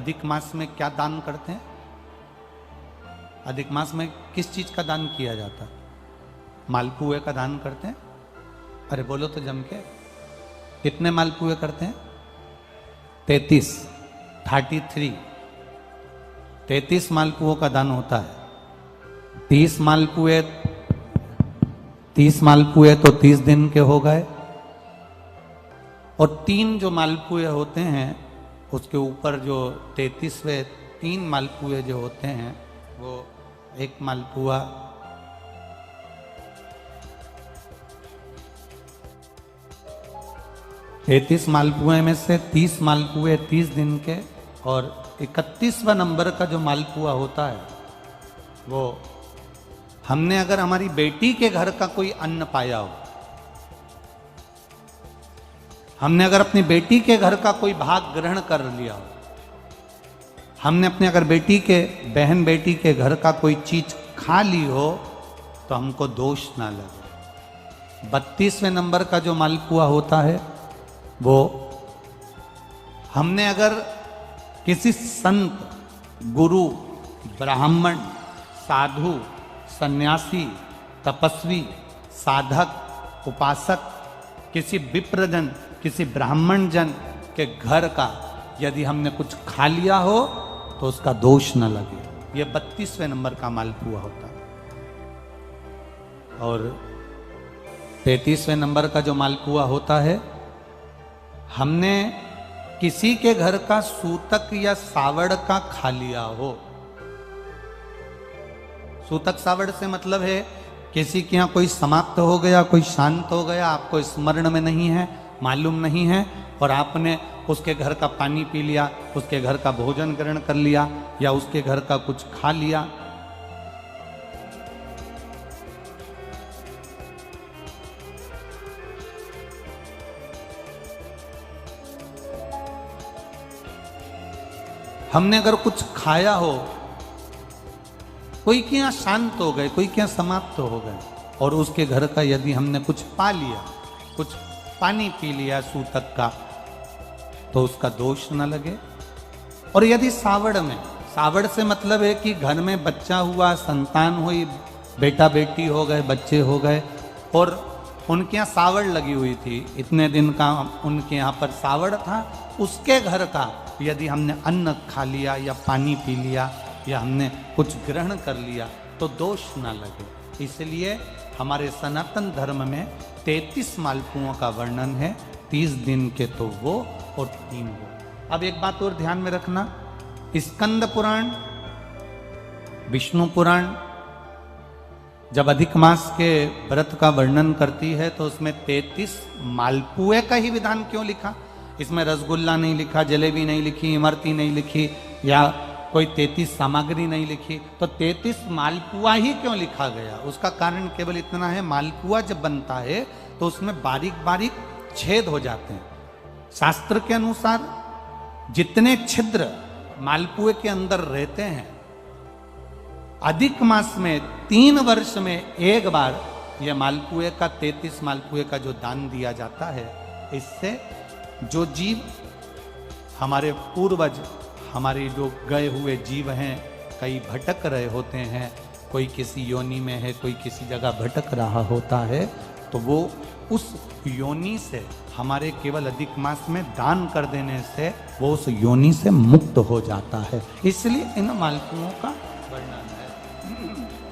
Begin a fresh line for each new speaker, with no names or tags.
अधिक मास में क्या दान करते हैं? अधिक मास में किस चीज का दान किया जाता है? मालपुए का दान करते हैं। अरे बोलो तो जम के, कितने मालपुए करते हैं? 33 मालपुओं का दान होता है। 30 मालपुए तो 30 दिन के हो गए, और 3 जो मालपुए होते हैं उसके ऊपर जो 33वें 3 मालपुए जो होते हैं, वो एक मालपुआ 33 मालपुए में से 30 मालपुए 30 दिन के, और 31वां नंबर का जो मालपुआ होता है वो हमने अगर हमारी बेटी के घर का कोई अन्न पाया हो, हमने अगर अपनी बेटी के घर का कोई भाग ग्रहण कर लिया हो, हमने अपने अगर बहन बेटी के घर का कोई चीज खा ली हो, तो हमको दोष ना लगे। 32वें नंबर का जो मालपुआ होता है वो हमने अगर किसी संत, गुरु, ब्राह्मण, साधु, सन्यासी, तपस्वी, साधक, उपासक, किसी विप्रजन, किसी ब्राह्मण जन के घर का यदि हमने कुछ खा लिया हो तो उसका दोष न लगे। ये 32वें नंबर का मालपुआ होता है। और 33वें नंबर का जो मालपुआ होता है, हमने किसी के घर का सूतक या सावड़ का खा लिया हो। सूतक सावड़ से मतलब है किसी के यहाँ कोई समाप्त हो गया, कोई शांत हो गया, आपको स्मरण में नहीं है, मालूम नहीं है, और आपने उसके घर का पानी पी लिया, उसके घर का भोजन ग्रहण कर लिया, या उसके घर का कुछ खा लिया। हमने अगर कुछ खाया हो, कोई के यहाँ शांत हो गए, कोई के यहाँ समाप्त हो गए, और उसके घर का यदि हमने कुछ पा लिया, कुछ पानी पी लिया सूतक का, तो उसका दोष न लगे। और यदि सावड़ से मतलब है कि घर में बच्चा हुआ, संतान हुई, बेटा बेटी हो गए, बच्चे हो गए, और उनके यहाँ सावड़ लगी हुई थी, इतने दिन का उनके यहाँ पर सावड़ था, उसके घर का यदि हमने अन्न खा लिया या पानी पी लिया या हमने कुछ ग्रहण कर लिया तो दोष ना लगे। इसलिए हमारे सनातन धर्म में 33 मालपुओं का वर्णन है, 30 दिन के तो वो और 3 वो। अब एक बात और ध्यान में रखना, स्कंद पुराण, विष्णु पुराण जब अधिक मास के व्रत का वर्णन करती है तो उसमें 33 मालपुए का ही विधान क्यों लिखा? इसमें रसगुल्ला नहीं लिखा, जलेबी नहीं लिखी, इमरती नहीं लिखी, या कोई 33 सामग्री नहीं लिखी, तो 33 मालपुआ ही क्यों लिखा गया? उसका कारण केवल इतना है, मालपुआ जब बनता है तो उसमें बारीक बारीक छेद हो जाते हैं। शास्त्र के अनुसार जितने छिद्र मालपुए के अंदर रहते हैं, अधिक मास में 3 वर्ष में एक बार यह मालपुए का 33 मालपुए का जो दान दिया जाता है, इससे जो जीव हमारे पूर्वज, हमारे जो गए हुए जीव हैं, कई भटक रहे होते हैं, कोई किसी योनि में है, कोई किसी जगह भटक रहा होता है, तो वो उस योनि से हमारे केवल अधिक मास में दान कर देने से वो उस योनि से मुक्त हो जाता है। इसलिए इन मालपुओं का वर्णन है।